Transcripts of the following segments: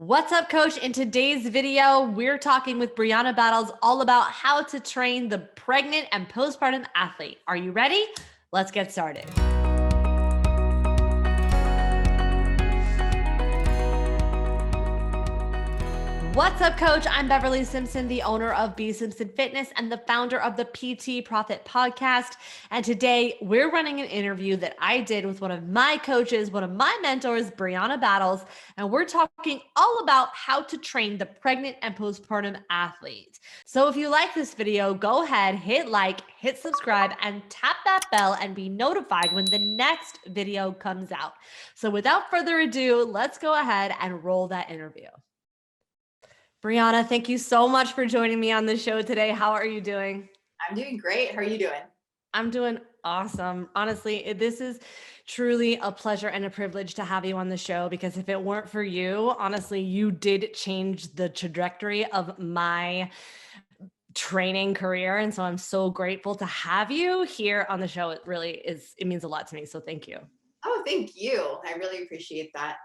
What's up, coach? In today's video, we're talking with Brianna Battles all about how to train the pregnant and postpartum athlete. Are you ready? Let's get started. What's up, coach? I'm Beverly Simpson, the owner of B Simpson Fitness and the founder of the PT Profit Podcast. And today we're running an interview that I did with one of my coaches, one of my mentors, Brianna Battles. And we're talking all about how to train the pregnant and postpartum athlete. So if you like this video, go ahead, hit like, hit subscribe, and tap that bell and be notified when the next video comes out. So without further ado, let's go ahead and roll that interview. Brianna, thank you so much for joining me on the show today. How are you doing? I'm doing great. How are you doing? I'm doing awesome. Honestly, this is truly a pleasure and a privilege to have you on the show because if it weren't for you, honestly, you did change the trajectory of my training career. And so I'm so grateful to have you here on the show. It really is, it means a lot to me. So thank you. Oh, thank you. I really appreciate that.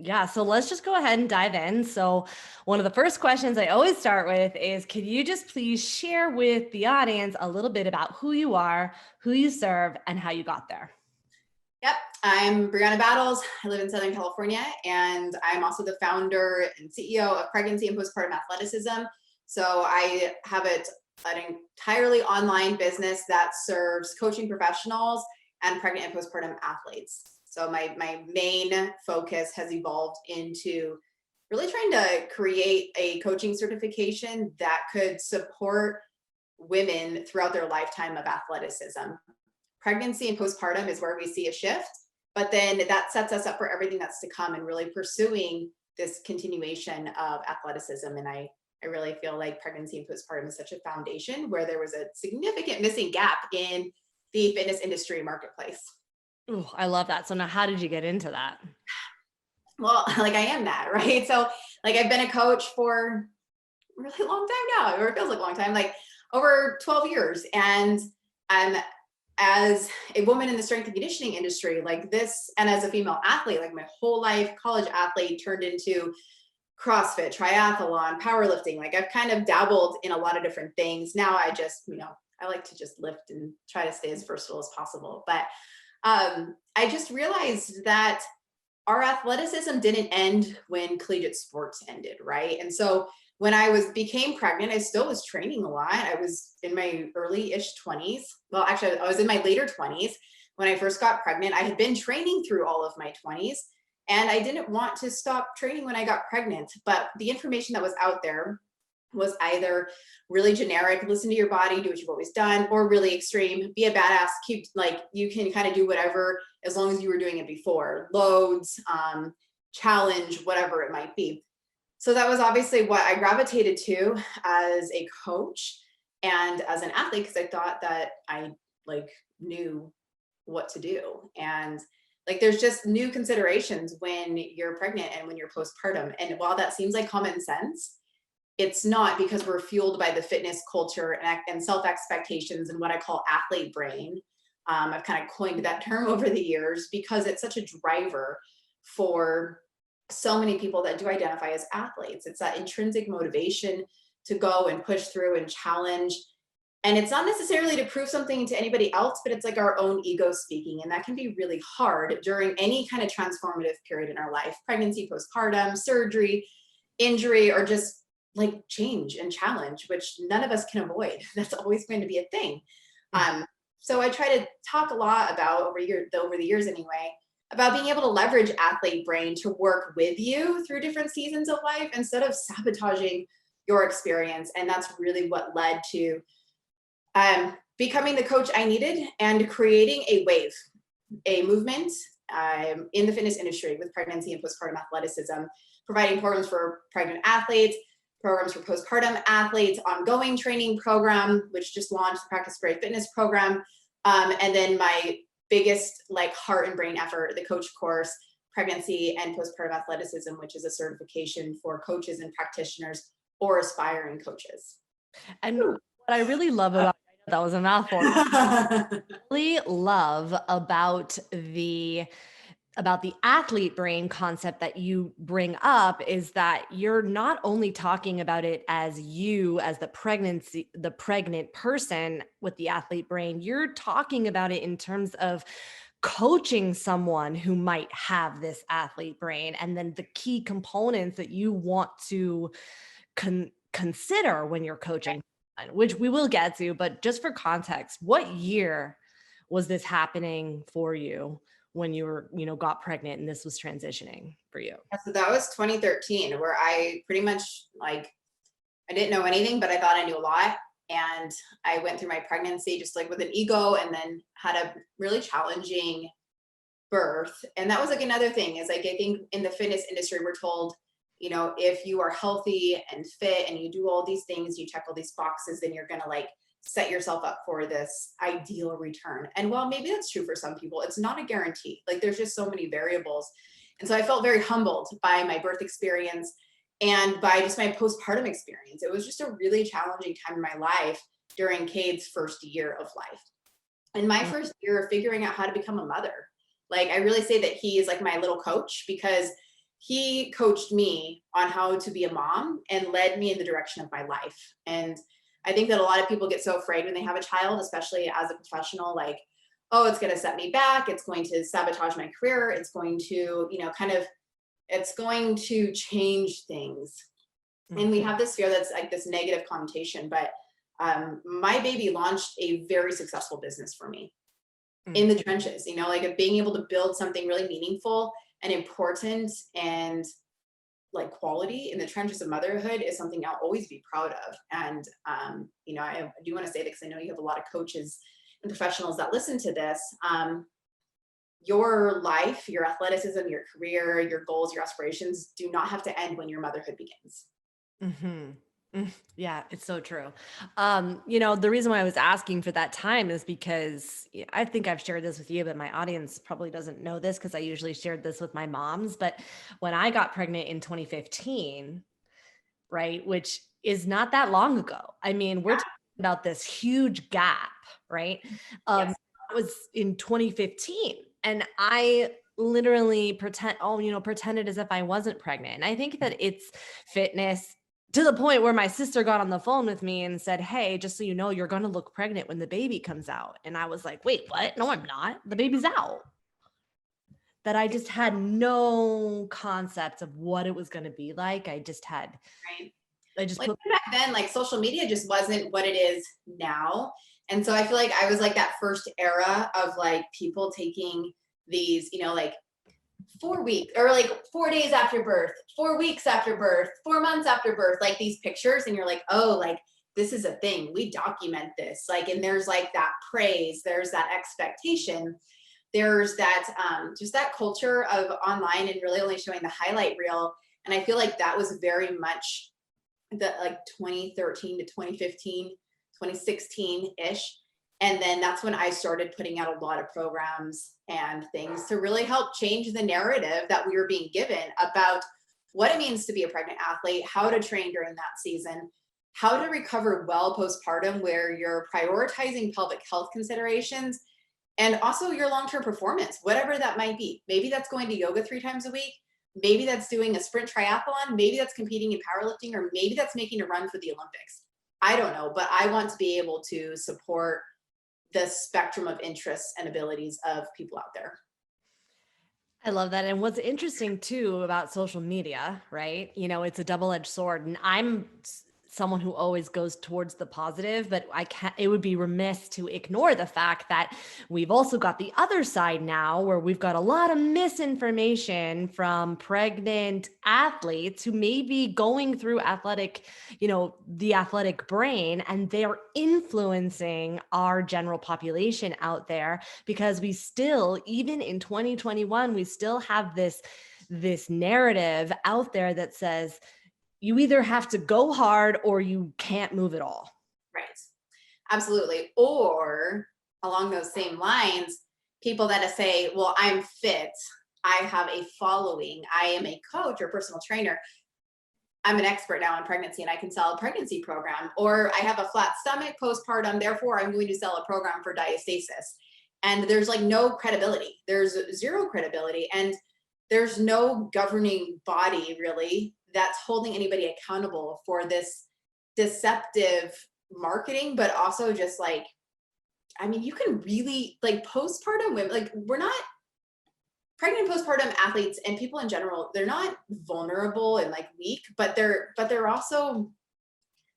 Yeah, so let's just go ahead and dive in. So one of the first questions I always start with is, could you just please share with the audience a little bit about who you are, who you serve, and how you got there? Yep. I'm Brianna Battles. I live in Southern California, and I'm also the founder and CEO of Pregnancy and Postpartum Athleticism. So I have an entirely online business that serves coaching professionals and pregnant and postpartum athletes. So my main focus has evolved into really trying to create a coaching certification that could support women throughout their lifetime of athleticism. Pregnancy and postpartum is where we see a shift, but then that sets us up for everything that's to come and really pursuing this continuation of athleticism. And I really feel like pregnancy and postpartum is such a foundation where there was a significant missing gap in the fitness industry marketplace. Ooh, I love that. So now how did you get into that? Well, like I am that, right? So like I've been a coach for a really long time now, or it feels like a long time, like over 12 years. And as a woman in the strength and conditioning industry, like this, and as a female athlete, like my whole life, college athlete turned into CrossFit, triathlon, powerlifting. Like I've kind of dabbled in a lot of different things. Now I just, I like to just lift and try to stay as versatile as possible. But I just realized that our athleticism didn't end when collegiate sports ended, right? And so when I became pregnant, I still was training a lot. I was in my early-ish 20s. Well, actually, I was in my later 20s when I first got pregnant. I had been training through all of my 20s, and I didn't want to stop training when I got pregnant. But the information that was out there was either really generic, listen to your body, do what you've always done, or really extreme, be a badass, keep like you can kind of do whatever as long as you were doing it before, loads, challenge, whatever it might be. So that was obviously what I gravitated to as a coach and as an athlete, because I thought that I like knew what to do. And like there's just new considerations when you're pregnant and when you're postpartum. And while that seems like common sense, it's not, because we're fueled by the fitness culture and self-expectations and what I call athlete brain. I've kind of coined that term over the years because it's such a driver for so many people that do identify as athletes. It's that intrinsic motivation to go and push through and challenge. And it's not necessarily to prove something to anybody else, but it's like our own ego speaking. And that can be really hard during any kind of transformative period in our life, pregnancy, postpartum, surgery, injury, or just like change and challenge, which none of us can avoid. That's always going to be a thing. So I try to talk a lot about over the years anyway, about being able to leverage athlete brain to work with you through different seasons of life instead of sabotaging your experience. And that's really what led to becoming the coach I needed and creating a wave, a movement in the fitness industry with pregnancy and postpartum athleticism, providing programs for pregnant athletes, programs for postpartum athletes, ongoing training program, which just launched the Practice Great Fitness program. And then my biggest like heart and brain effort, the coach course, pregnancy and postpartum athleticism, which is a certification for coaches and practitioners or aspiring coaches. And what I really love about that was a mouthful. I really love about the about the athlete brain concept that you bring up is that you're not only talking about it as you, as the pregnant person with the athlete brain, you're talking about it in terms of coaching someone who might have this athlete brain, and then the key components that you want to consider when you're coaching, which we will get to. But just for context, what year was this happening for you when you were, got pregnant and this was transitioning for you? So that was 2013, where I pretty much I didn't know anything, but I thought I knew a lot. And I went through my pregnancy just with an ego, and then had a really challenging birth. And that was another thing is I think in the fitness industry, we're told, if you are healthy and fit and you do all these things, you check all these boxes, then you're going to set yourself up for this ideal return. And while maybe that's true for some people, it's not a guarantee. There's just so many variables. And so I felt very humbled by my birth experience and by just my postpartum experience. It was just a really challenging time in my life during Cade's first year of life. And my first year of figuring out how to become a mother. I really say that he is my little coach, because he coached me on how to be a mom and led me in the direction of my life. And I think that a lot of people get so afraid when they have a child, especially as a professional, oh, it's going to set me back. It's going to sabotage my career. It's going to, it's going to change things. Mm-hmm. And we have this fear that's this negative connotation, but my baby launched a very successful business for me in the trenches, of being able to build something really meaningful and important and quality in the trenches of motherhood is something I'll always be proud of. And, I do want to say that because I know you have a lot of coaches and professionals that listen to this. Your life, your athleticism, your career, your goals, your aspirations do not have to end when your motherhood begins. Mm-hmm. Yeah, it's so true. The reason why I was asking for that time is because I think I've shared this with you, but my audience probably doesn't know this because I usually shared this with my moms. But when I got pregnant in 2015, right, which is not that long ago. I mean, we're talking about this huge gap, right? Yes. It was in 2015, and I literally pretended as if I wasn't pregnant. And I think that it's fitness to the point where my sister got on the phone with me and said, "Hey, just so you know, you're going to look pregnant when the baby comes out." And I was like, "Wait, what? No, I'm not. The baby's out." That I just had no concept of what it was going to be like. I just had, right. Put back then, social media just wasn't what it is now. And so I feel like I was that first era of people taking these, 4 weeks or 4 days after birth, 4 weeks after birth, 4 months after birth, these pictures. And you're oh, this is a thing. We document this. And there's that praise, there's that expectation. There's that, just that culture of online and really only showing the highlight reel. And I feel that was very much the 2013 to 2015, 2016-ish. And then that's when I started putting out a lot of programs and things to really help change the narrative that we were being given about what it means to be a pregnant athlete, how to train during that season, how to recover well postpartum, where you're prioritizing pelvic health considerations and also your long-term performance, whatever that might be. Maybe that's going to yoga 3 times a week. Maybe that's doing a sprint triathlon. Maybe that's competing in powerlifting, or maybe that's making a run for the Olympics. I don't know, but I want to be able to support the spectrum of interests and abilities of people out there. I love that. And what's interesting too about social media, right? It's a double-edged sword, and I'm someone who always goes towards the positive, but it would be remiss to ignore the fact that we've also got the other side now, where we've got a lot of misinformation from pregnant athletes who may be going through the athletic brain, and they're influencing our general population out there, because we still, even in 2021, we still have this narrative out there that says, you either have to go hard or you can't move at all. Right. Absolutely. Or along those same lines, people that say, well, I'm fit, I have a following, I am a coach or personal trainer, I'm an expert now on pregnancy and I can sell a pregnancy program, or I have a flat stomach postpartum, therefore I'm going to sell a program for diastasis. And there's like no credibility. There's zero credibility. And there's no governing body really that's holding anybody accountable for this deceptive marketing, but also just like, I mean, you can really like postpartum women, like we're not pregnant postpartum athletes and people in general, they're not vulnerable and like weak, but they're also,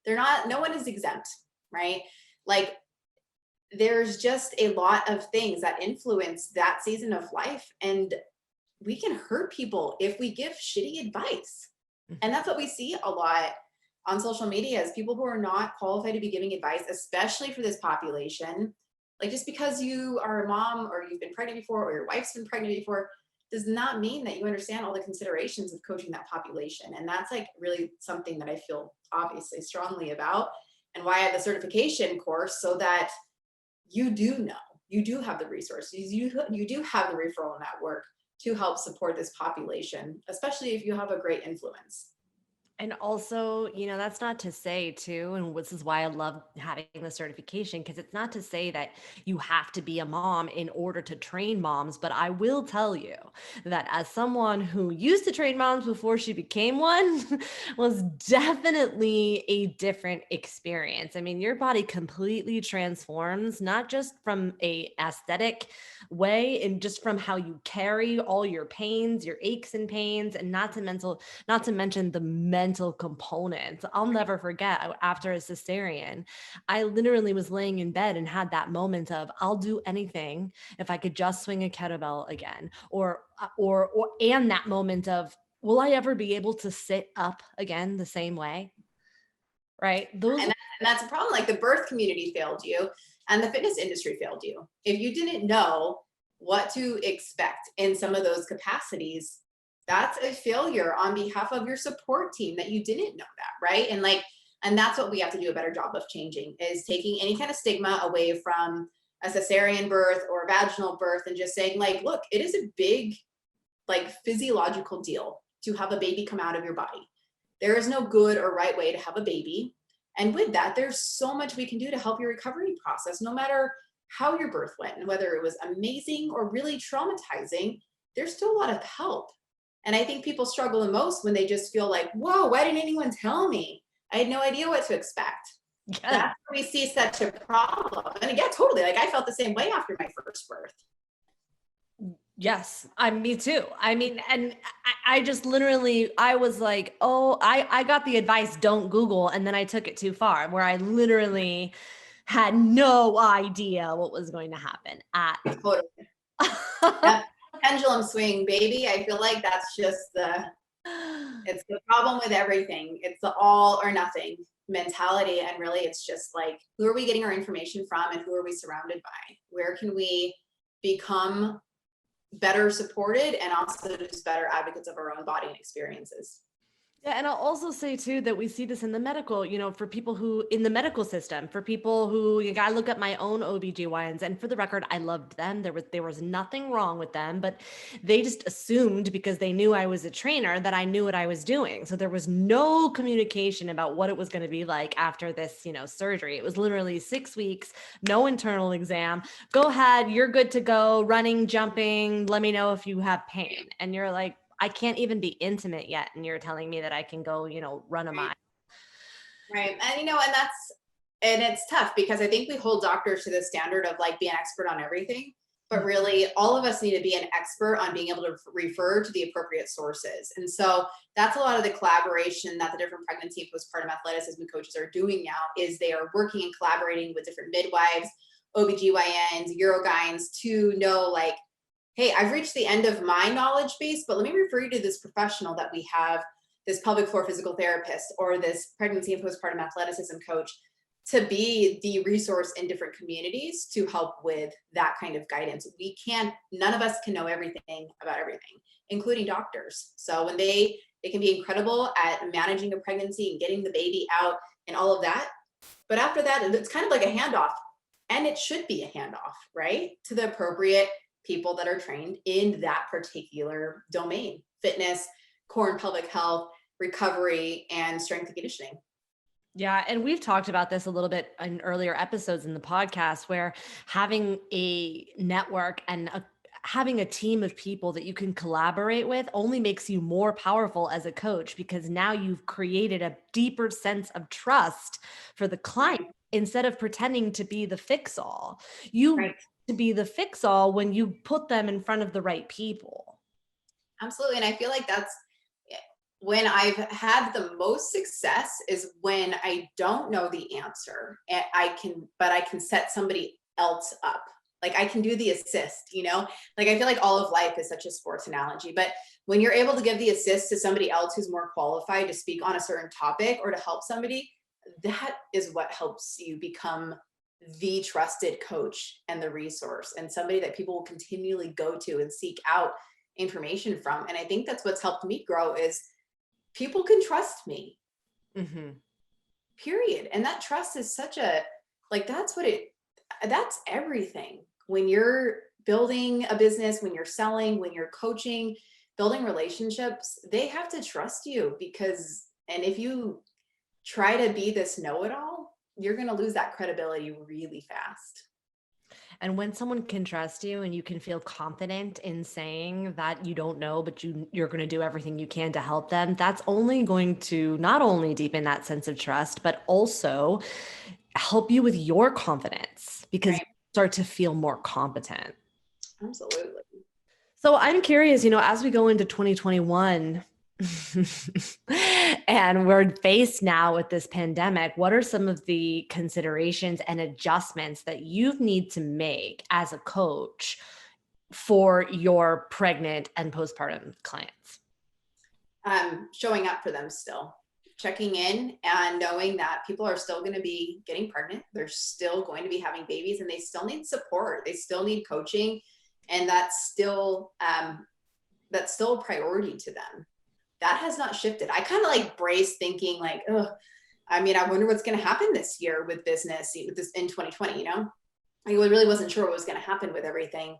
they're not, no one is exempt, right? Like there's just a lot of things that influence that season of life, and we can hurt people if we give shitty advice. And that's what we see a lot on social media, is people who are not qualified to be giving advice, especially for this population. Like just because you are a mom or you've been pregnant before or your wife's been pregnant before does not mean that you understand all the considerations of coaching that population. And that's like really something that I feel obviously strongly about, and why I have the certification course, so that you do know, you do have the resources, you do have the referral network to help support this population, especially if you have a great influence. And also, that's not to say too, and this is why I love having the certification, because it's not to say that you have to be a mom in order to train moms. But I will tell you that as someone who used to train moms before she became one, was definitely a different experience. I mean, your body completely transforms, not just from a aesthetic way, and just from how you carry all your pains, your aches and pains, and not to mention the mental components. I'll never forget, after a cesarean, I literally was laying in bed and had that moment of, I'll do anything if I could just swing a kettlebell again, and that moment of, will I ever be able to sit up again the same way? Right? And that's a problem. Like the birth community failed you and the fitness industry failed you. If you didn't know what to expect in some of those capacities, that's a failure on behalf of your support team, that you didn't know that, right? And that's what we have to do a better job of changing, is taking any kind of stigma away from a cesarean birth or vaginal birth, and just saying like, look, it is a big like physiological deal to have a baby come out of your body. There is no good or right way to have a baby. And with that, there's so much we can do to help your recovery process, no matter how your birth went, and whether it was amazing or really traumatizing, there's still a lot of help. And I think people struggle the most when they just feel like, whoa, why didn't anyone tell me? I had no idea what to expect. Yes. That's where we see such a problem. And yeah, totally. Like I felt the same way after my first birth. Yes, me too. I mean, and I just literally, I was like, oh, I got the advice, don't Google. And then I took it too far, where I literally had no idea what was going to happen at. Totally. That pendulum swing, baby. I feel like that's just it's the problem with everything. It's the all or nothing mentality. And really it's just like, who are we getting our information from, and who are we surrounded by? Where can we become better supported, and also just better advocates of our own body and experiences? Yeah, and I'll also say too that we see this in the medical, for people who in the medical system, for people who, I look at my own OBGYNs, and for the record, I loved them. There was nothing wrong with them, but they just assumed, because they knew I was a trainer, that I knew what I was doing. So there was no communication about what it was going to be like after this, surgery. It was literally 6 weeks, no internal exam. Go ahead, you're good to go, running, jumping, let me know if you have pain. And you're like, I can't even be intimate yet, and you're telling me that I can go, run a mile. Right. And it's tough, because I think we hold doctors to the standard of like, be an expert on everything, but really all of us need to be an expert on being able to refer to the appropriate sources. And so that's a lot of the collaboration that the different pregnancy and postpartum athleticism coaches are doing now, is they are working and collaborating with different midwives, OBGYNs, Urogyns, to know like, hey, I've reached the end of my knowledge base, but let me refer you to this professional that we have, this pelvic floor physical therapist, or this pregnancy and postpartum athleticism coach, to be the resource in different communities to help with that kind of guidance. None of us can know everything about everything, including doctors. So when they can be incredible at managing a pregnancy and getting the baby out and all of that. But after that, it's kind of like a handoff, and it should be a handoff, right? To the appropriate people that are trained in that particular domain: fitness, core and pelvic health, recovery, and strength and conditioning. Yeah. And we've talked about this a little bit in earlier episodes in the podcast, where having a network and having a team of people that you can collaborate with only makes you more powerful as a coach, because now you've created a deeper sense of trust for the client. Right. Instead of pretending to be the fix all, you Right. to be the fix all when you put them in front of the right people. Absolutely. And I feel like that's when I've had the most success is when I don't know the answer and but I can set somebody else up. Like I can do the assist, like I feel like all of life is such a sports analogy, but when you're able to give the assist to somebody else who's more qualified to speak on a certain topic or to help somebody, that is what helps you become the trusted coach and the resource and somebody that people will continually go to and seek out information from. And I think that's what's helped me grow is people can trust me, period. And that trust is such a, like, that's everything. When you're building a business, when you're selling, when you're coaching, building relationships, they have to trust you and if you try to be this know-it-all, you're going to lose that credibility really fast. And when someone can trust you and you can feel confident in saying that you don't know, but you're going to do everything you can to help them, that's only going to not only deepen that sense of trust, but also help you with your confidence, because you Right. start to feel more competent. Absolutely. So I'm curious, as we go into 2021, and we're faced now with this pandemic, what are some of the considerations and adjustments that you need to make as a coach for your pregnant and postpartum clients? Showing up for them still, checking in and knowing that people are still going to be getting pregnant. They're still going to be having babies and they still need support. They still need coaching. And that's still a priority to them. That has not shifted. I kind of like brace thinking like, oh, I wonder what's going to happen this year with business, with this in 2020, I really wasn't sure what was going to happen with everything.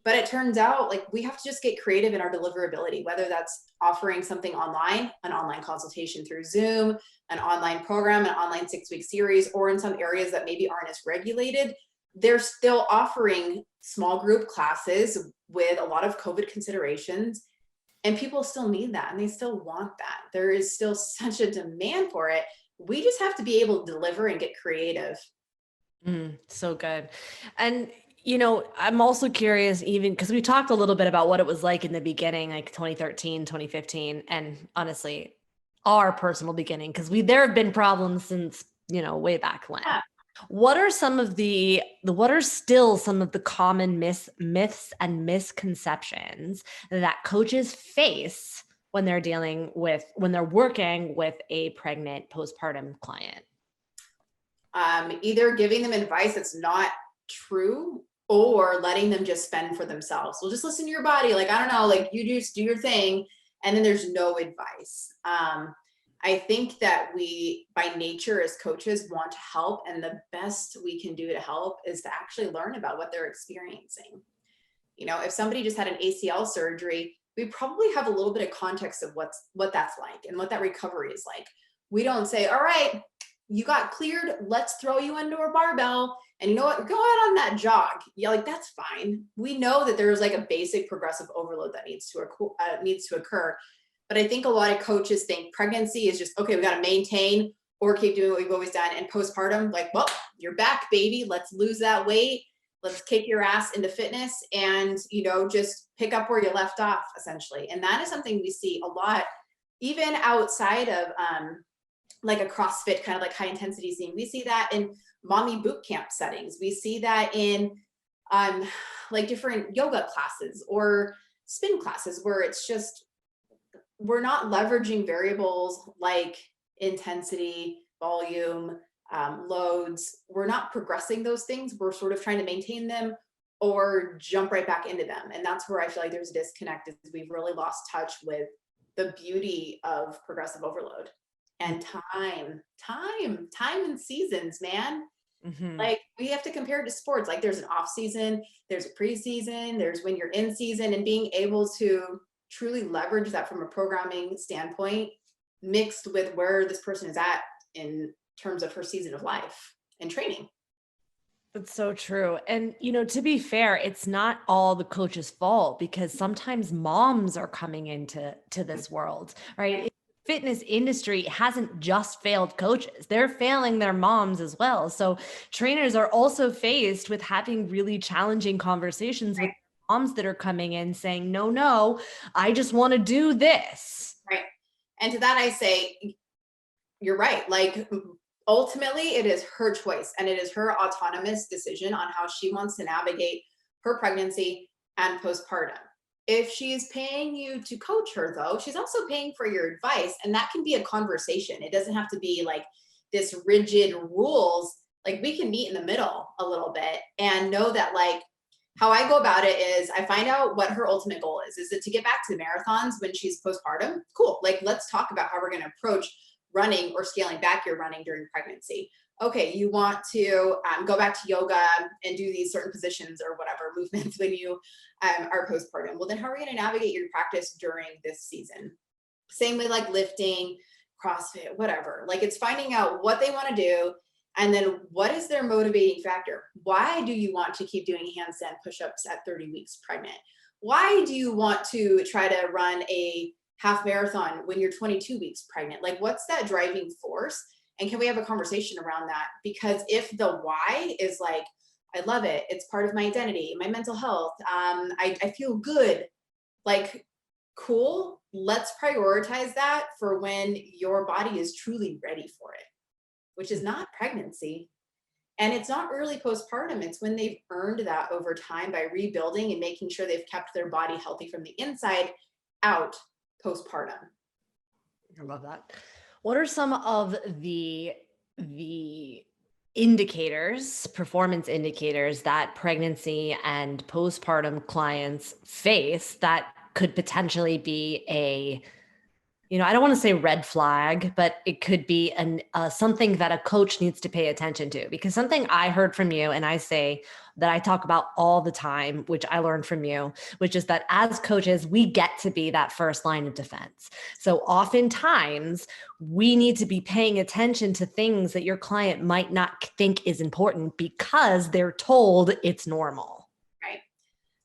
But it turns out like we have to just get creative in our deliverability, whether that's offering something online, an online consultation through Zoom, an online program, an online 6-week series, or in some areas that maybe aren't as regulated, they're still offering small group classes with a lot of COVID considerations. And people still need that and they still want that. There is still such a demand for it. We just have to be able to deliver and get creative. So good. And, I'm also curious, even because we talked a little bit about what it was like in the beginning, like 2013, 2015, and honestly, our personal beginning, because there have been problems since, way back when. Yeah. What are still some of the common myths and misconceptions that coaches face when they're working with a pregnant postpartum client? Either giving them advice that's not true or letting them just fend for themselves. So just listen to your body. Like, I don't know, like you just do your thing. And then there's no advice. I think that we, by nature as coaches, want to help. And the best we can do to help is to actually learn about what they're experiencing. If somebody just had an ACL surgery, we probably have a little bit of context of what that's like and what that recovery is like. We don't say, all right, you got cleared, let's throw you under a barbell. And you know what? Go out on that jog. Yeah, like that's fine. We know that there's like a basic progressive overload that needs to occur. But I think a lot of coaches think pregnancy is just, okay, we got to maintain or keep doing what we've always done. And postpartum, like, well, you're back, baby. Let's lose that weight. Let's kick your ass into fitness and, just pick up where you left off, essentially. And that is something we see a lot, even outside of like a CrossFit kind of like high intensity scene. We see that in mommy boot camp settings. We see that in like different yoga classes or spin classes where it's just, we're not leveraging variables like intensity, volume, loads. We're not progressing those things. We're sort of trying to maintain them or jump right back into them. And that's where I feel like there's a disconnect, is we've really lost touch with the beauty of progressive overload and time and seasons, man. Like we have to compare it to sports. Like there's an off season, there's a preseason, there's when you're in season, and being able to truly leverage that from a programming standpoint mixed with where this person is at in terms of her season of life and training. That's so true. And, to be fair, it's not all the coach's fault because sometimes moms are coming into this world, right? Fitness industry hasn't just failed coaches. They're failing their moms as well. So trainers are also faced with having really challenging conversations with moms that are coming in saying, no, I just want to do this. Right. And to that, I say, you're right. Like, ultimately, it is her choice and it is her autonomous decision on how she wants to navigate her pregnancy and postpartum. If she's paying you to coach her, though, she's also paying for your advice. And that can be a conversation. It doesn't have to be like this rigid rules. Like, we can meet in the middle a little bit and know that, like, how I go about it is I find out what her ultimate goal is. Is it to get back to the marathons when she's postpartum? Cool. Like, let's talk about how we're going to approach running or scaling back your running during pregnancy. Okay, you want to go back to yoga and do these certain positions or whatever movements when you are postpartum. Well, then how are we going to navigate your practice during this season? Same way, like lifting, CrossFit, whatever. Like, it's finding out what they want to do. And then what is their motivating factor? Why do you want to keep doing handstand push-ups at 30 weeks pregnant? Why do you want to try to run a half marathon when you're 22 weeks pregnant? Like, what's that driving force? And can we have a conversation around that? Because if the why is like, I love it, it's part of my identity, my mental health, I feel good, like, cool, let's prioritize that for when your body is truly ready for it, which is not pregnancy. And it's not early postpartum. It's when they've earned that over time by rebuilding and making sure they've kept their body healthy from the inside out postpartum. I love that. What are some of the indicators, performance indicators that pregnancy and postpartum clients face that could potentially be I don't want to say red flag, but it could be something that a coach needs to pay attention to? Because something I heard from you, and I say that I talk about all the time, which I learned from you, which is that as coaches, we get to be that first line of defense. So oftentimes we need to be paying attention to things that your client might not think is important because they're told it's normal.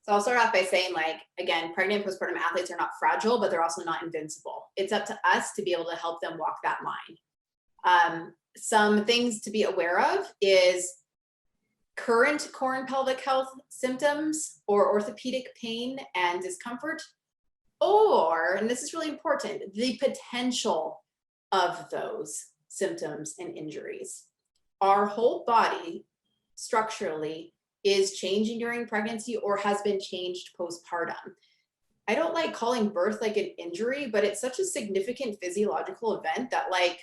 So I'll start off by saying, like, again, pregnant and postpartum athletes are not fragile, but they're also not invincible. It's up to us to be able to help them walk that line. Some things to be aware of is current core and pelvic health symptoms or orthopedic pain and discomfort, or, and this is really important, the potential of those symptoms and injuries. Our whole body structurally is changing during pregnancy or has been changed postpartum. I don't like calling birth like an injury, but it's such a significant physiological event that, like,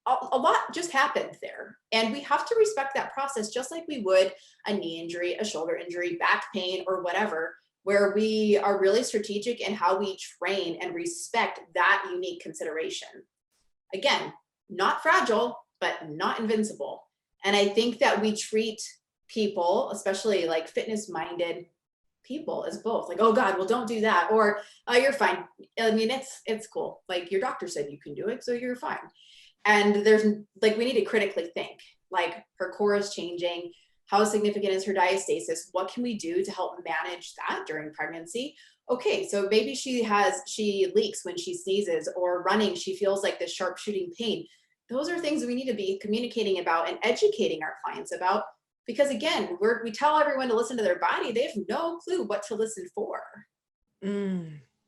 a lot just happened there. And we have to respect that process just like we would a knee injury, a shoulder injury, back pain, or whatever, where we are really strategic in how we train and respect that unique consideration. Again, not fragile, but not invincible. And I think that we treat people, especially like fitness-minded people, as both. Like, oh God, well, don't do that. Or, oh, you're fine. I mean, it's cool. Like, your doctor said you can do it, so you're fine. And there's, like, we need to critically think, like, her core is changing. How significant is her diastasis? What can we do to help manage that during pregnancy? Okay, so maybe she leaks when she sneezes, or running, she feels like this sharp shooting pain. Those are things we need to be communicating about and educating our clients about. Because again, we tell everyone to listen to their body. They have no clue what to listen for.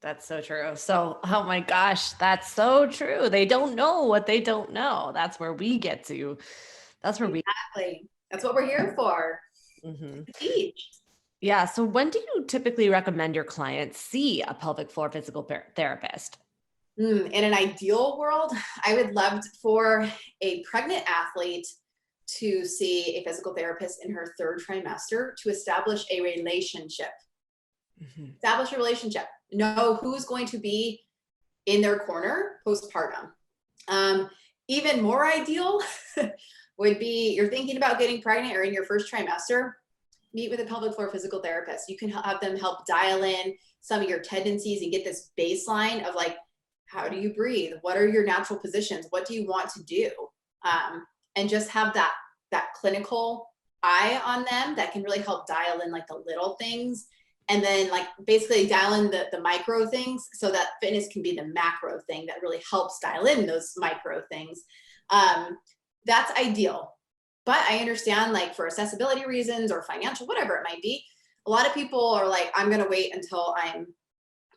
That's so true. So, oh my gosh, that's so true. They don't know what they don't know. That's where we get to. That's where Exactly. That's what we're here for. Mm-hmm. To teach. Yeah. So when do you typically recommend your clients see a pelvic floor physical therapist? In an ideal world, I would love for a pregnant athlete to see a physical therapist in her third trimester to establish a relationship. Mm-hmm. Establish a relationship. Know who's going to be in their corner postpartum. Even more ideal would be you're thinking about getting pregnant or in your first trimester, meet with a pelvic floor physical therapist. You can have them help dial in some of your tendencies and get this baseline of, like, how do you breathe? What are your natural positions? What do you want to do? and just have that clinical eye on them that can really help dial in like the little things, and then like basically dial in the micro things so that fitness can be the macro thing that really helps dial in those micro things. That's ideal. But I understand, like, for accessibility reasons or financial, whatever it might be, a lot of people are like, I'm going to wait until I'm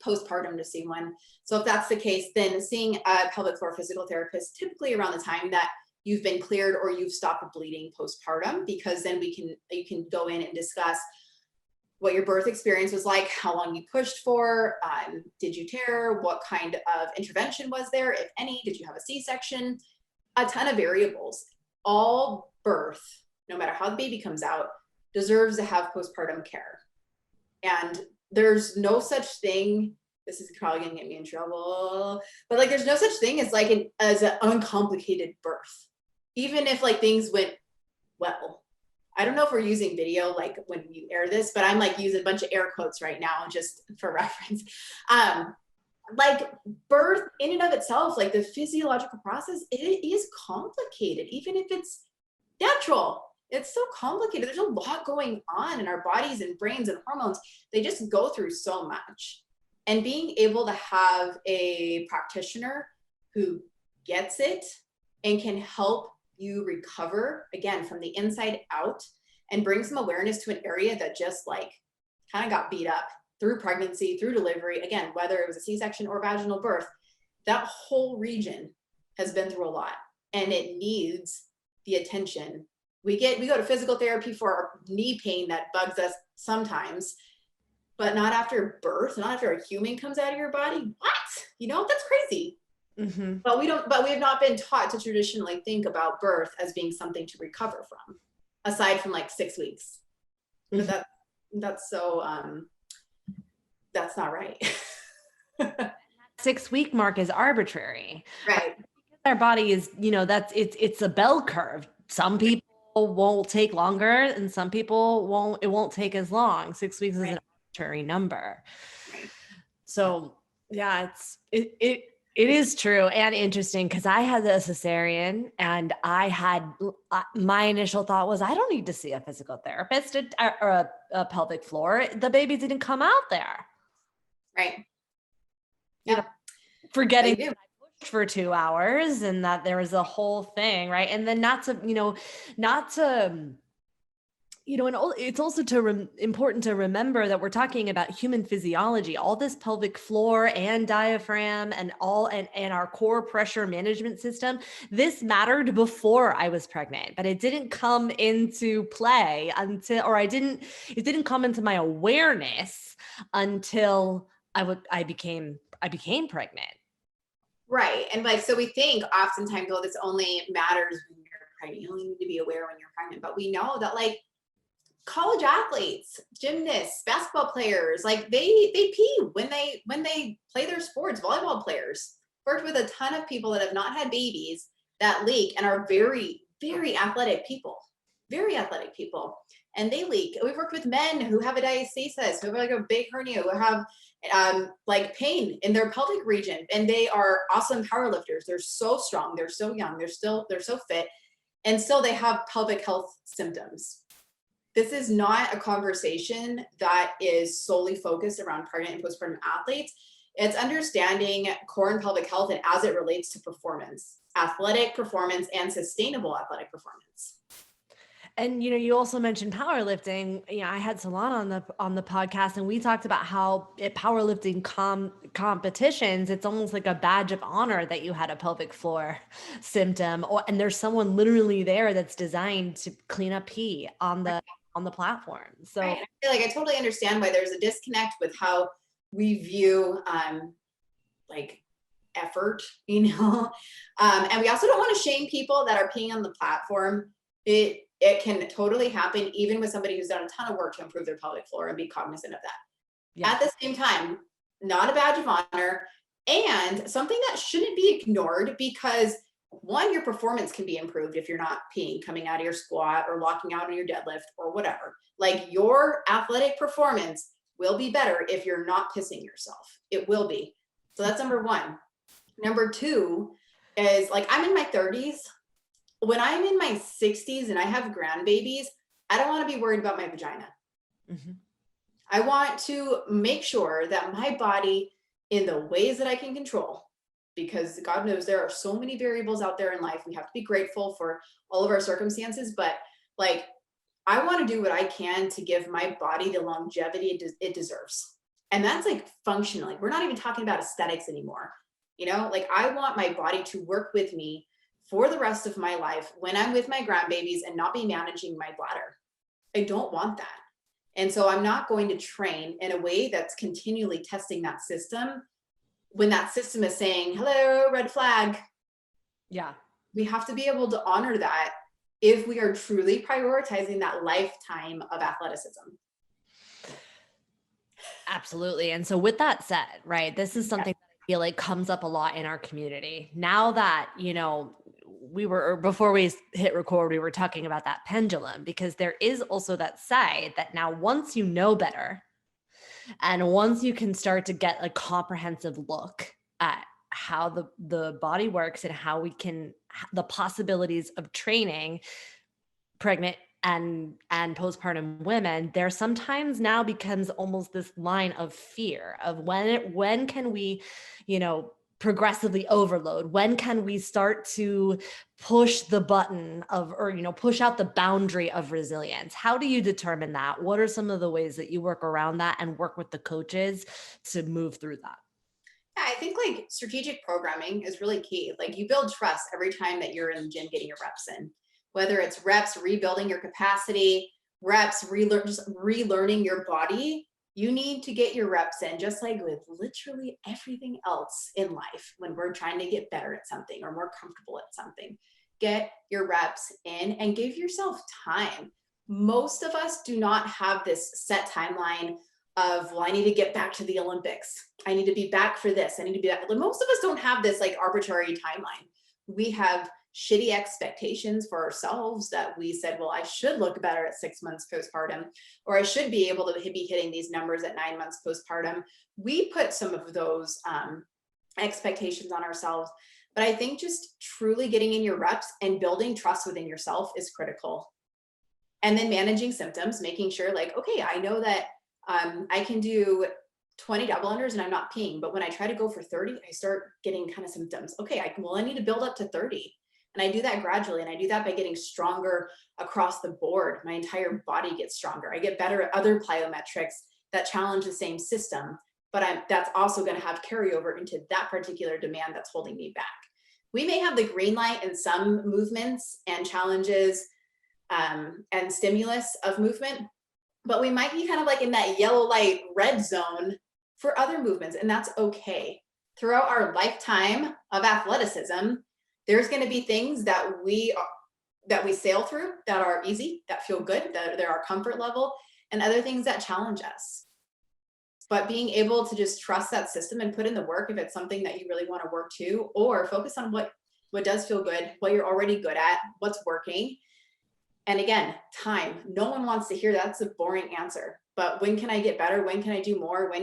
postpartum to see one. So if that's the case, then seeing a pelvic floor physical therapist typically around the time that you've been cleared or you've stopped bleeding postpartum, because then you can go in and discuss what your birth experience was like, how long you pushed for, did you tear, what kind of intervention was there, if any, did you have a C-section, a ton of variables. All birth, no matter how the baby comes out, deserves to have postpartum care. And there's no such thing, this is probably gonna get me in trouble, but like there's no such thing as like as an uncomplicated birth. Even if like things went well. I don't know if we're using video like when you air this, but I'm like using a bunch of air quotes right now just for reference. Like birth in and of itself, like the physiological process, it is complicated, even if it's natural. It's so complicated. There's a lot going on in our bodies and brains and hormones. They just go through so much. And being able to have a practitioner who gets it and can help you recover, again, from the inside out, and bring some awareness to an area that just like kind of got beat up through pregnancy, through delivery, again, whether it was a C-section or vaginal birth, that whole region has been through a lot and it needs the attention. We go to physical therapy for our knee pain that bugs us sometimes, but not after birth, not after a human comes out of your body. What? You know, that's crazy. Mm-hmm. But we have not been taught to traditionally think about birth as being something to recover from, aside from like 6 weeks. Mm-hmm. But that's so, that's not right. 6 week mark is arbitrary. Right. Our body is, you know, it's a bell curve. Some people won't take longer and some people it won't take as long. 6 weeks is an arbitrary number. Right. So yeah, it is true and interesting, because I had a cesarean and my initial thought was, I don't need to see a physical therapist or a pelvic floor. The baby didn't come out there. Right. Yeah. You know, forgetting that I pushed for 2 hours and that there was a whole thing. Right. And then and it's also important to remember that we're talking about human physiology. All this pelvic floor and diaphragm and our core pressure management system, this mattered before I was pregnant, but it didn't come into play it didn't come into my awareness until I became pregnant. Right. And like, so we think oftentimes, oh, this only matters when you're pregnant. You only need to be aware when you're pregnant. But we know that like college athletes, gymnasts, basketball players, like they pee when they play their sports. Volleyball players, worked with a ton of people that have not had babies that leak and are very, very athletic people, and they leak. We've worked with men who have a diastasis, who have like a big hernia, who have like pain in their pelvic region, and they are awesome powerlifters. They're so strong, they're so young, they're so fit, and still they have pelvic health symptoms. This is not a conversation that is solely focused around pregnant and postpartum athletes. It's understanding core and pelvic health and as it relates to performance, athletic performance, and sustainable athletic performance. And, you know, you also mentioned powerlifting. You know, I had Salon on the podcast, and we talked about how at powerlifting competitions, it's almost like a badge of honor that you had a pelvic floor symptom, and there's someone literally there that's designed to clean up pee on the platform. So right. I feel like I totally understand why there's a disconnect with how we view like effort, you know, and we also don't want to shame people that are peeing on the platform. It can totally happen even with somebody who's done a ton of work to improve their pelvic floor, and be cognizant of that. Yeah. At the same time, not a badge of honor, and something that shouldn't be ignored, because one, your performance can be improved if you're not peeing coming out of your squat or locking out on your deadlift or whatever. Like, your athletic performance will be better if you're not pissing yourself. It will be. So that's number one. Number two is, like, I'm in my 30s. when I'm in my 60s and I have grandbabies, I don't want to be worried about my vagina. Mm-hmm. I want to make sure that my body, in the ways that I can control, because God knows there are so many variables out there in life. We have to be grateful for all of our circumstances, but like, I want to do what I can to give my body the longevity it deserves. And that's like functionally. We're not even talking about aesthetics anymore. Like I want my body to work with me for the rest of my life when I'm with my grandbabies and not be managing my bladder. I don't want that. And so I'm not going to train in a way that's continually testing that system when that system is saying, hello, red flag. Yeah. We have to be able to honor that if we are truly prioritizing that lifetime of athleticism. Absolutely. And so with that said, right, this is something that I feel like comes up a lot in our community. Now that, before we hit record, we were talking about that pendulum, because there is also that side that now once you know better, and once you can start to get a comprehensive look at how the body works and how we can, the possibilities of training pregnant and postpartum women, there sometimes now becomes almost this line of fear of when can we, progressively overload? When can we start to push the button of, or, push out the boundary of resilience? How do you determine that? What are some of the ways that you work around that and work with the coaches to move through that? Yeah, I think like strategic programming is really key. Like you build trust every time that you're in the gym getting your reps in, whether it's reps rebuilding your capacity, reps just relearning your body. You need to get your reps in, just like with literally everything else in life. When we're trying to get better at something or more comfortable at something, get your reps in and give yourself time. Most of us do not have this set timeline of, well, I need to get back to the Olympics. I need to be back for this. I need to be back. Most of us don't have this like arbitrary timeline. We have shitty expectations for ourselves that we said, well, I should look better at 6 months postpartum, or I should be able to be hitting these numbers at 9 months postpartum. We put some of those expectations on ourselves. But I think just truly getting in your reps and building trust within yourself is critical. And then managing symptoms, making sure like, okay, I know that I can do 20 double unders and I'm not peeing, but when I try to go for 30, I start getting kind of symptoms. Okay, I need to build up to 30. And I do that gradually. And I do that by getting stronger across the board. My entire body gets stronger. I get better at other plyometrics that challenge the same system, but that's also going to have carryover into that particular demand that's holding me back. We may have the green light in some movements and challenges and stimulus of movement, but we might be kind of like in that yellow light, red zone for other movements, and that's okay. Throughout our lifetime of athleticism, there's going to be things that we sail through that are easy, that feel good, that they're our comfort level, and other things that challenge us. But being able to just trust that system and put in the work if it's something that you really want to work to, or focus on what does feel good, what you're already good at, what's working. And again, time. No one wants to hear that's a boring answer. But when can I get better? When can I do more? How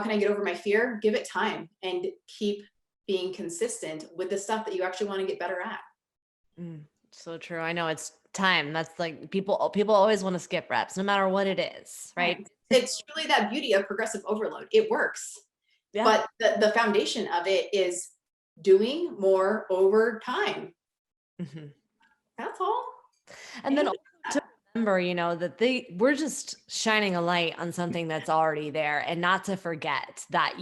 can I get over my fear? Give it time and keep being consistent with the stuff that you actually want to get better at. So true. I know it's time. That's like people always want to skip reps, no matter what it is, right? It's truly that beauty of progressive overload. It works. Yeah. But the foundation of it is doing more over time. Mm-hmm. That's all. And then to remember, that we're just shining a light on something that's already there, and not to forget that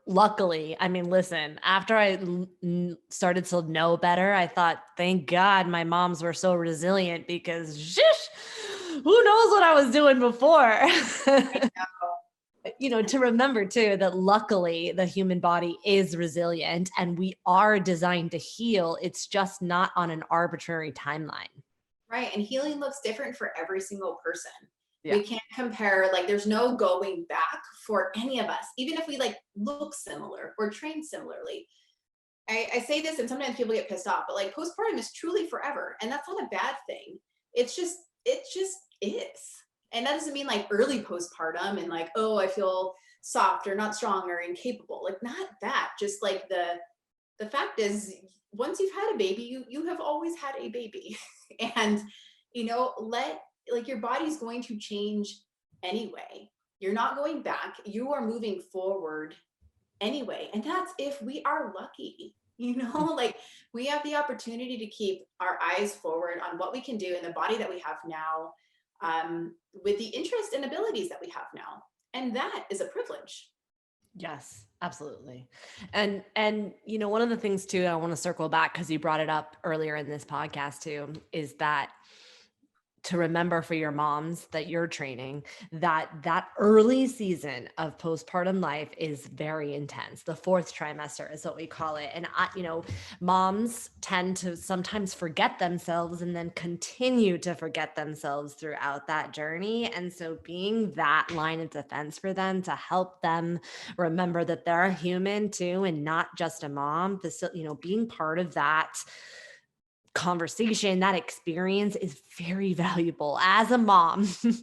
luckily, I mean, listen, after I started to know better, I thought, thank God my moms were so resilient, because who knows what I was doing before. To remember too, that luckily the human body is resilient and we are designed to heal. It's just not on an arbitrary timeline. Right. And healing looks different for every single person. Yeah. We can't compare, like there's no going back for any of us, even if we like look similar or train similarly. I say this and sometimes people get pissed off, but like postpartum is truly forever. And that's not a bad thing. It just is. And that doesn't mean like early postpartum and like, oh, I feel soft or not strong or incapable. Like not that, just like the fact is, once you've had a baby, you have always had a baby. And, like your body's going to change anyway. You're not going back. You are moving forward anyway. And that's if we are lucky, like we have the opportunity to keep our eyes forward on what we can do in the body that we have now, with the interest and abilities that we have now. And that is a privilege. Yes, absolutely. And one of the things too, I want to circle back because you brought it up earlier in this podcast too, is that to remember for your moms that you're training, that early season of postpartum life is very intense. The fourth trimester is what we call it. And moms tend to sometimes forget themselves and then continue to forget themselves throughout that journey. And so being that line of defense for them to help them remember that they're a human too, and not just a mom, being part of that conversation, that experience is very valuable as a mom. I'm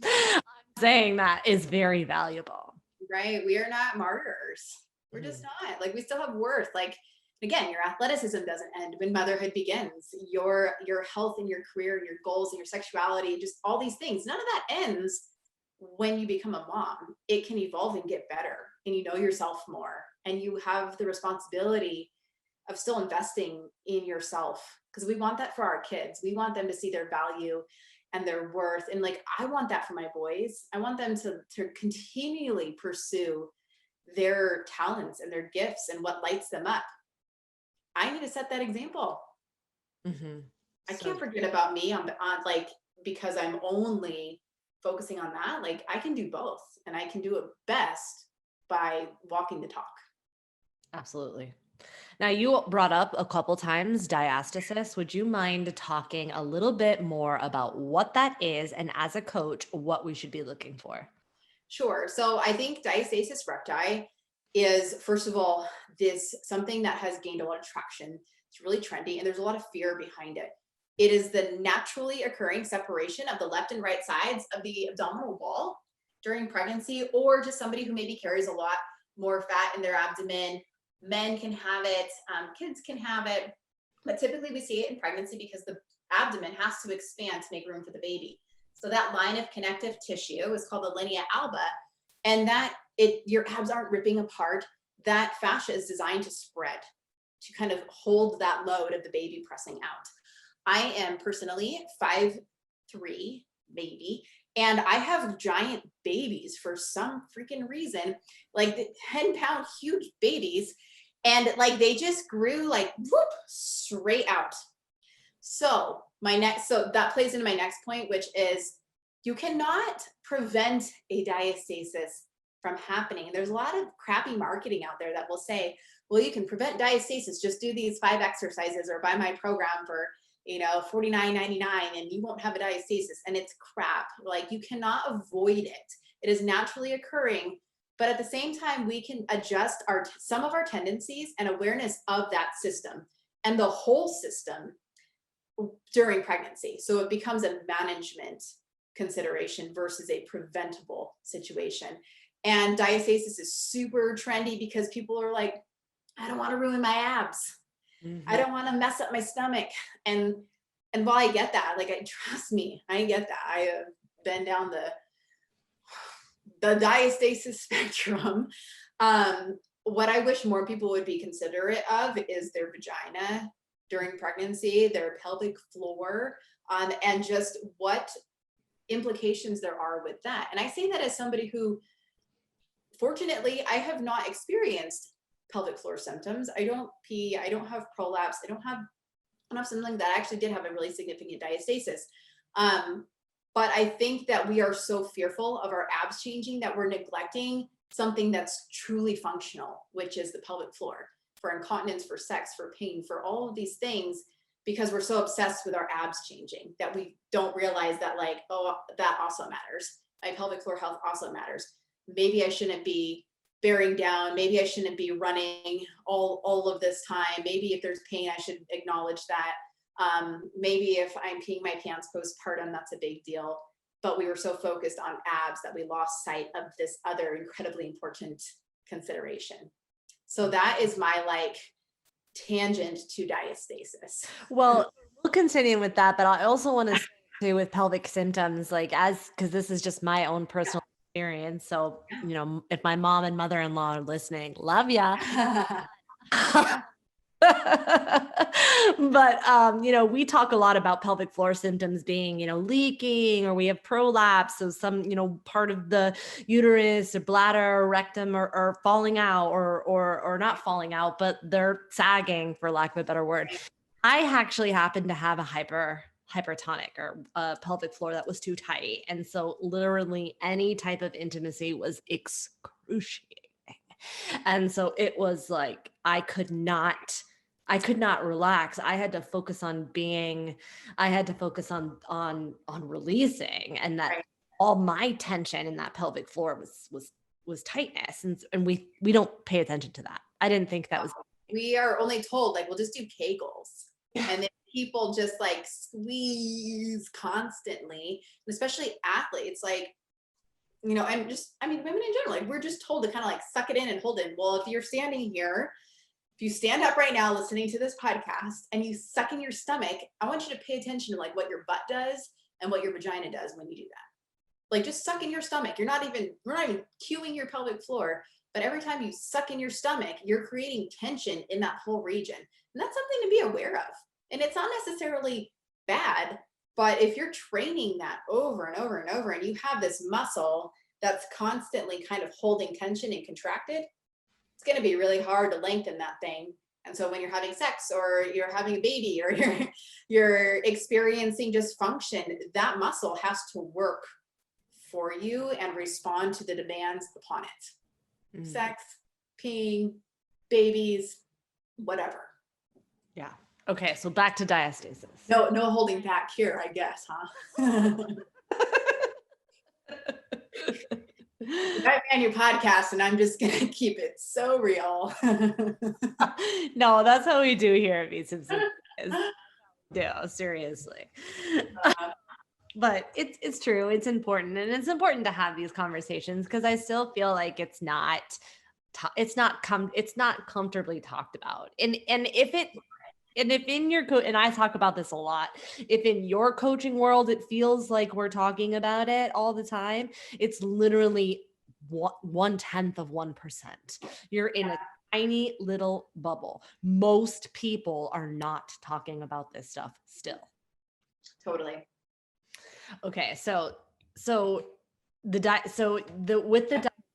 saying that is very valuable. Right. We are not martyrs. We're just not. Like, we still have worth. Like, again, your athleticism doesn't end when motherhood begins. Your health and your career and your goals and your sexuality, just all these things, none of that ends when you become a mom. It can evolve and get better, and you know yourself more, and you have the responsibility of still investing in yourself, because we want that for our kids. We want them to see their value and their worth. And like, I want that for my boys. I want them to continually pursue their talents and their gifts and what lights them up. I need to set that example. Mm-hmm. I can't forget about me on like, because I'm only focusing on that. Like, I can do both, and I can do it best by walking the talk. Absolutely. Now, you brought up a couple times diastasis. Would you mind talking a little bit more about what that is, and as a coach, what we should be looking for? Sure. So I think diastasis recti is, first of all, this something that has gained a lot of traction. It's really trendy, and there's a lot of fear behind it. It is the naturally occurring separation of the left and right sides of the abdominal wall during pregnancy, or just somebody who maybe carries a lot more fat in their abdomen. Men can have it, kids can have it, but typically we see it in pregnancy because the abdomen has to expand to make room for the baby. So that line of connective tissue is called the linea alba, and your abs aren't ripping apart. That fascia is designed to spread, to kind of hold that load of the baby pressing out. I am personally 5'3", maybe, and I have giant babies for some freaking reason, like the 10-pound huge babies. And like, they just grew like whoop, straight out. So that plays into my next point, which is you cannot prevent a diastasis from happening. And there's a lot of crappy marketing out there that will say, well, you can prevent diastasis, just do these 5 exercises or buy my program for $49.99 and you won't have a diastasis. And it's crap. Like, you cannot avoid it. It is naturally occurring. But at the same time, we can adjust some of our tendencies and awareness of that system and the whole system during pregnancy. So it becomes a management consideration versus a preventable situation. And diastasis is super trendy because people are like, I don't want to ruin my abs. Mm-hmm. I don't want to mess up my stomach. And while I get that, like, trust me, I get that. I have been down the diastasis spectrum. What I wish more people would be considerate of is their vagina during pregnancy, their pelvic floor, and just what implications there are with that. And I say that as somebody who, fortunately, I have not experienced pelvic floor symptoms. I don't pee, I don't have prolapse, I don't have something that I actually did have a really significant diastasis. But I think that we are so fearful of our abs changing that we're neglecting something that's truly functional, which is the pelvic floor, for incontinence, for sex, for pain, for all of these things, because we're so obsessed with our abs changing that we don't realize that, like, oh, that also matters. My pelvic floor health also matters. Maybe I shouldn't be bearing down. Maybe I shouldn't be running all of this time. Maybe if there's pain, I should acknowledge that. Maybe if I'm peeing my pants postpartum, that's a big deal. But we were so focused on abs that we lost sight of this other incredibly important consideration. So that is my, like, tangent to diastasis. Well, we'll continue with that, but I also want to say with pelvic symptoms, like because this is just my own personal experience. So, if my mom and mother-in-law are listening, love ya. Yeah. But, we talk a lot about pelvic floor symptoms being, leaking, or we have prolapse. So some, part of the uterus or bladder or rectum or falling out or not falling out, but they're sagging, for lack of a better word. I actually happen to have a hypertonic or a pelvic floor that was too tight. And so literally any type of intimacy was excruciating. And so it was like I could not relax. I had to focus on releasing, and that Right. all my tension in that pelvic floor was tightness. And we don't pay attention to that. I didn't think that was. We are only told like, we'll just do Kegels. And then people just like squeeze constantly, and especially athletes, like, women in general, like, we're just told to kind of like suck it in and hold it. Well, if you're standing here, if you stand up right now listening to this podcast and you suck in your stomach, I want you to pay attention to like what your butt does and what your vagina does when you do that. Like, just suck in your stomach. We're not even cueing your pelvic floor, but every time you suck in your stomach, you're creating tension in that whole region. And that's something to be aware of. And it's not necessarily bad, but if you're training that over and over and over, and you have this muscle that's constantly kind of holding tension and contracted, it's going to be really hard to lengthen that thing. And so when you're having sex, or you're having a baby, or you're experiencing dysfunction, that muscle has to work for you and respond to the demands upon it. Mm. Sex, peeing, babies, whatever. Yeah. Okay. So back to diastasis. No holding back here, I guess, huh? I ran your podcast, and I'm just going to keep it so real. No, that's how we do here at Be Simpson. Yeah, seriously. But it's true. It's important. And it's important to have these conversations, because I still feel like it's not comfortably talked about. And if in your and I talk about this a lot, if in your coaching world it feels like we're talking about it all the time, it's literally 1/10 of 1%. You're in a tiny little bubble. Most people are not talking about this stuff still. Totally. Okay, so with the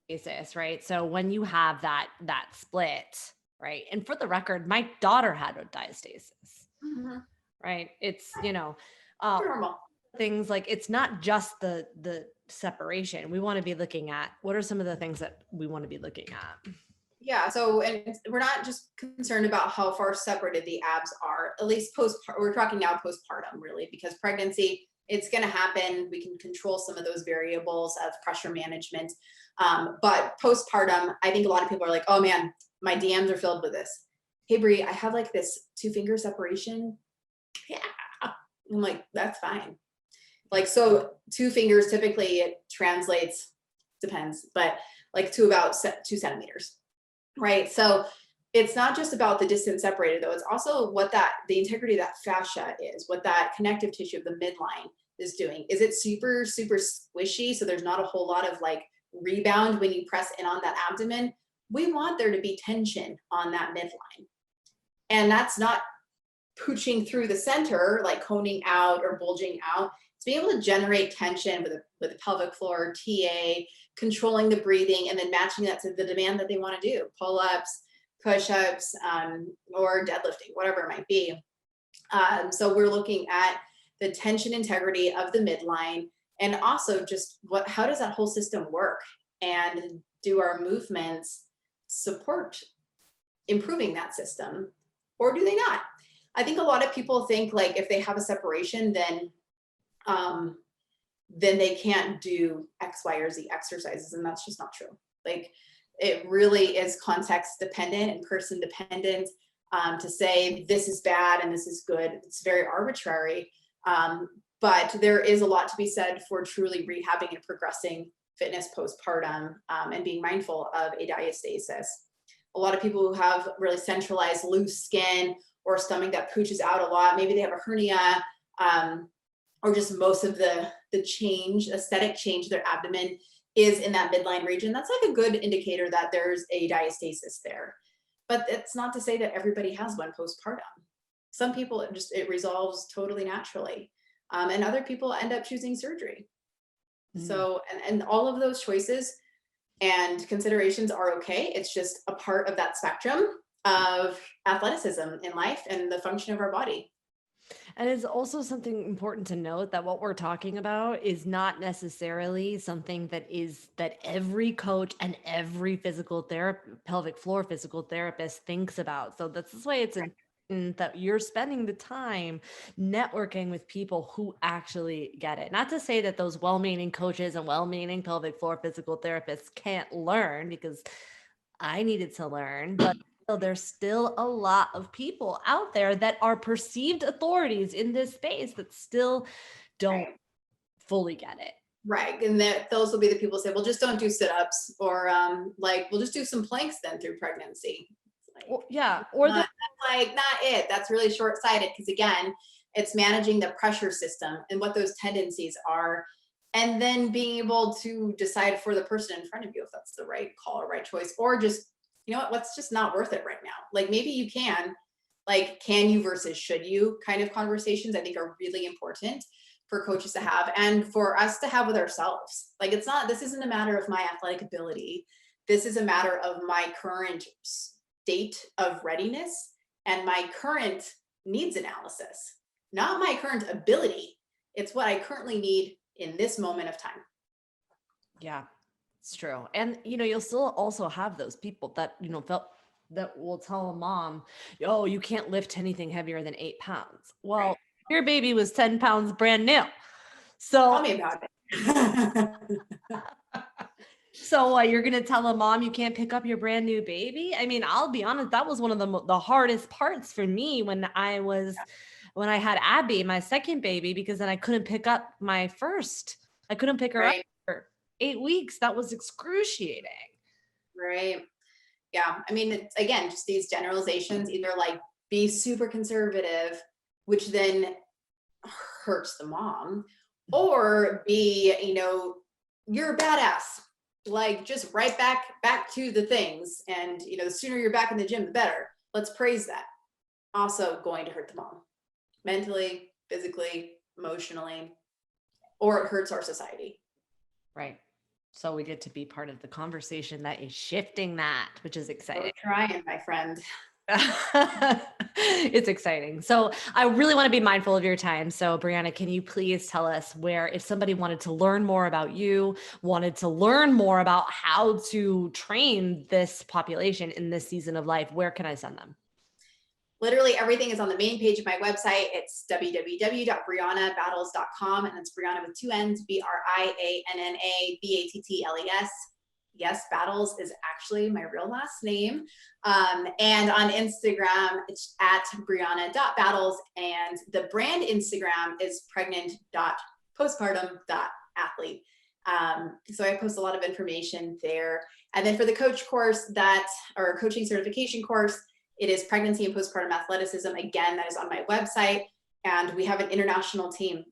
diastasis, right? So when you have that split, right? And for the record, my daughter had a diastasis, mm-hmm. Right? It's, normal things like, it's not just the separation. We want to be looking at, what are some of the things that we want to be looking at? Yeah. So, and we're not just concerned about how far separated the abs are, at least we're talking now postpartum, really, because pregnancy, it's going to happen. We can control some of those variables of pressure management. But postpartum, I think a lot of people are like, oh man, my DMs are filled with this. Hey, Bri, I have like this 2-finger separation. Yeah. I'm like, that's fine. Like, so 2 fingers, typically it translates, depends, but like to about 2 centimeters, right? So it's not just about the distance separated, though. It's also what the integrity of that fascia is, what that connective tissue of the midline is doing. Is it super, super squishy? So there's not a whole lot of like rebound when you press in on that abdomen. We want there to be tension on that midline. And that's not pooching through the center, like coning out or bulging out. To be able to generate tension with the pelvic floor, TA, controlling the breathing, and then matching that to the demand that they want to do, pull-ups, push-ups, or deadlifting, whatever it might be. So we're looking at the tension integrity of the midline, and also just how does that whole system work, and do our movements support improving that system, or do they not? I think a lot of people think like if they have a separation, then they can't do X, Y, or Z exercises, and that's just not true. Like, it really is context dependent and person dependent. To say this is bad and this is good, it's very arbitrary. But there is a lot to be said for truly rehabbing and progressing fitness postpartum, and being mindful of a diastasis. a lot of people who have really centralized loose skin or stomach that pooches out a lot. Maybe they have a hernia, or just most of the change, aesthetic change, their abdomen is in that midline region. That's like a good indicator that there's a diastasis there. But it's not to say that everybody has one postpartum. Some people, it resolves totally naturally. And other people end up choosing surgery. So, and all of those choices and considerations are okay. It's just a part of that spectrum of athleticism in life and the function of our body. And it's also something important to note that what we're talking about is not necessarily something that every coach and every pelvic floor physical therapist thinks about. So that's why it's important that you're spending the time networking with people who actually get it. Not to say that those well-meaning coaches and well-meaning pelvic floor physical therapists can't learn, because I needed to learn, but there's still a lot of people out there that are perceived authorities in this space that still don't fully get it. Right. And those will be the people who say, well, just don't do sit-ups, or we'll just do some planks then through pregnancy. Or not it. That's really short-sighted, because again, it's managing the pressure system and what those tendencies are, and then being able to decide for the person in front of you if that's the right call or right choice, or just, you know what's just not worth it right now. Like maybe you can you versus should you kind of conversations, I think, are really important for coaches to have and for us to have with ourselves. Like this isn't a matter of my athletic ability. This is a matter of my current state of readiness and my current needs analysis, not my current ability. It's what I currently need in this moment of time. Yeah, it's true. And, you'll still also have those people that, that will tell a mom, oh, you can't lift anything heavier than 8 pounds. Well, your baby was 10 pounds brand new. So tell me about it. So you're going to tell a mom you can't pick up your brand new baby? I mean, I'll be honest, that was one of the hardest parts for me when I had Abby, my second baby, because then I couldn't pick up my first. I couldn't pick her up for 8 weeks. That was excruciating. Right. Yeah. I mean, it's, again, just these generalizations, either be super conservative, which then hurts the mom, or be, you're a badass. Just right back to the things. And, the sooner you're back in the gym, the better. Let's praise that. Also going to hurt the mom mentally, physically, emotionally, or it hurts our society. Right. So we get to be part of the conversation that is shifting that, which is exciting. We're trying, my friend. It's exciting. So I really want to be mindful of your time. So Brianna, can you please tell us where, if somebody wanted to learn more about you, wanted to learn more about how to train this population in this season of life, where can I send them? Literally everything is on the main page of my website. It's www.briannabattles.com, and it's Brianna with 2 N's, BriannaBattles. Yes, Battles is actually my real last name. And on Instagram, it's at Brianna.Battles. And the brand Instagram is pregnant.postpartum.athlete. So I post a lot of information there. And then for the coach course or coaching certification course, it is Pregnancy and Postpartum Athleticism. Again, that is on my website. And we have an international team,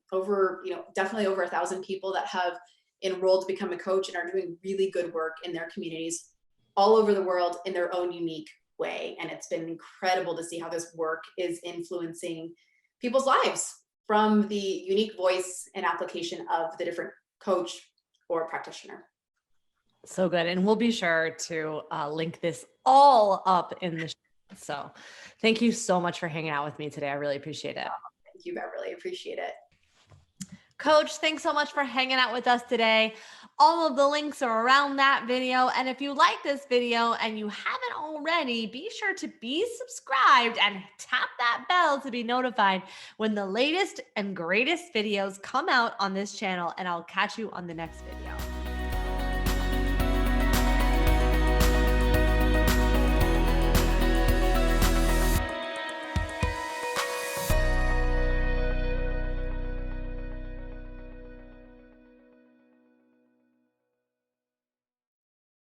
definitely over 1,000 people that have enrolled to become a coach and are doing really good work in their communities all over the world in their own unique way. And it's been incredible to see how this work is influencing people's lives from the unique voice and application of the different coach or practitioner. So good. And we'll be sure to link this all up in the show. So thank you so much for hanging out with me today. I really appreciate it. Thank you, Beverly. Appreciate it. Coach, thanks so much for hanging out with us today. All of the links are around that video. And if you like this video and you haven't already, be sure to be subscribed and tap that bell to be notified when the latest and greatest videos come out on this channel. And I'll catch you on the next video.